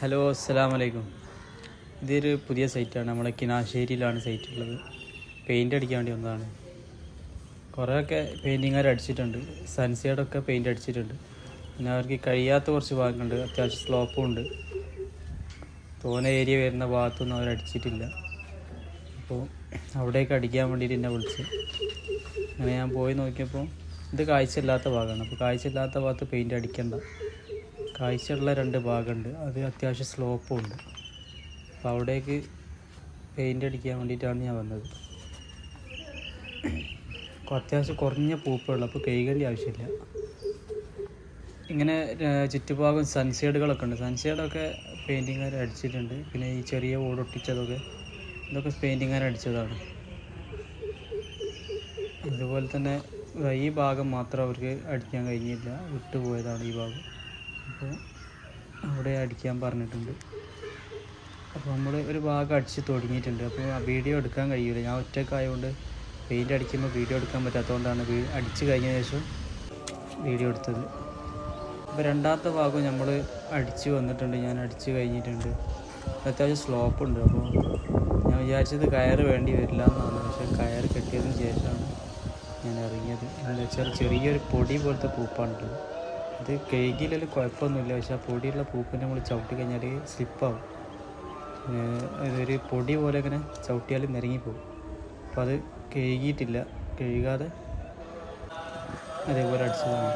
Hello, അസ്സലാമു അലൈക്കും. ഇതൊരു പുതിയ സൈറ്റാണ്. നമ്മുടെ കിനാശ്ശേരിയിലാണ് സൈറ്റ് ഉള്ളത്. പെയിൻ്റ് അടിക്കാൻ വേണ്ടി വന്നതാണ്. കുറേയൊക്കെ പെയിൻറ്റിങ്ങുകാർ അടിച്ചിട്ടുണ്ട്. സൺസൈഡൊക്കെ പെയിൻ്റ് അടിച്ചിട്ടുണ്ട്. പിന്നെ അവർക്ക് കഴിയാത്ത കുറച്ച് ഭാഗങ്ങളുണ്ട്. അത്യാവശ്യം സ്ലോപ്പും ഉണ്ട്. തോന ഏരിയ വരുന്ന ഭാഗത്തൊന്നും അവർ അടിച്ചിട്ടില്ല. അപ്പോൾ അവിടേക്ക് അടിക്കാൻ വേണ്ടിയിട്ട് എന്നെ വിളിച്ചു. അങ്ങനെ ഞാൻ പോയി നോക്കിയപ്പോൾ ഇത് കാഴ്ചയില്ലാത്ത ഭാഗമാണ്. അപ്പോൾ കാഴ്ചയില്ലാത്ത ഭാഗത്ത് പെയിൻ്റ് അടിക്കണ്ട, കാഴ്ചയുള്ള രണ്ട് ഭാഗമുണ്ട്, അത് അത്യാവശ്യം സ്ലോപ്പും ഉണ്ട്. അപ്പോൾ അവിടേക്ക് പെയിൻ്റ് അടിക്കാൻ വേണ്ടിയിട്ടാണ് ഞാൻ വന്നത്. അത്യാവശ്യം കുറഞ്ഞ പൂപ്പുള്ളൂ, അപ്പോൾ കഴുകേണ്ട ആവശ്യമില്ല. ഇങ്ങനെ ചുറ്റുഭാഗം സൺഷെയ്ഡുകളൊക്കെ ഉണ്ട്. സൺഷെയ്ഡൊക്കെ പെയിൻറ്റിങ്ങുകാർ അടിച്ചിട്ടുണ്ട്. പിന്നെ ഈ ചെറിയ ഓടൊട്ടിച്ചതൊക്കെ ഇതൊക്കെ പെയിൻറ്റിങ്ങുകാർ അടിച്ചതാണ്. അതുപോലെ തന്നെ ഈ ഭാഗം മാത്രം അവർക്ക് അടിക്കാൻ കഴിഞ്ഞില്ല, വിട്ടുപോയതാണ് ഈ ഭാഗം. അപ്പോൾ അവിടെ അടിക്കാൻ പറഞ്ഞിട്ടുണ്ട്. അപ്പോൾ നമ്മൾ ഒരു ഭാഗം അടിച്ച് തുടങ്ങിയിട്ടുണ്ട്. അപ്പോൾ ആ വീഡിയോ എടുക്കാൻ കഴിയില്ല, ഞാൻ ഒറ്റക്കായതുകൊണ്ട്. പെയിൻ്റ് അടിക്കുമ്പോൾ വീഡിയോ എടുക്കാൻ പറ്റാത്തതുകൊണ്ടാണ് അടിച്ച് കഴിഞ്ഞ ശേഷം വീഡിയോ എടുത്തത്. അപ്പോൾ രണ്ടാമത്തെ ഭാഗം നമ്മൾ അടിച്ച് വന്നിട്ടുണ്ട്, ഞാൻ അടിച്ച് കഴിഞ്ഞിട്ടുണ്ട്. അത്യാവശ്യം സ്ലോപ്പുണ്ട്. അപ്പോൾ ഞാൻ വിചാരിച്ചത് കയറ് വേണ്ടി വരില്ല എന്നാണ്. പക്ഷേ കയറ് കെട്ടിയതിന് ശേഷമാണ് ഞാൻ ഇറങ്ങിയത്. എന്താ വെച്ചാൽ ചെറിയൊരു പൊടി പോലത്തെ പൂപ്പാണ്. ഇത് കഴുകിയില്ലെങ്കിൽ കുഴപ്പമൊന്നുമില്ല, പക്ഷേ ആ പൊടിയുള്ള പൂപ്പ് നമ്മൾ ചവിട്ടി കഴിഞ്ഞാൽ സ്ലിപ്പാവും. അതൊരു പൊടി പോലെ ഇങ്ങനെ ചവിട്ടിയാൽ നിരങ്ങിപ്പോകും. അപ്പോൾ അത് കഴുകിയിട്ടില്ല, കഴുകാതെ അതേപോലെ അടിച്ചതാണ്.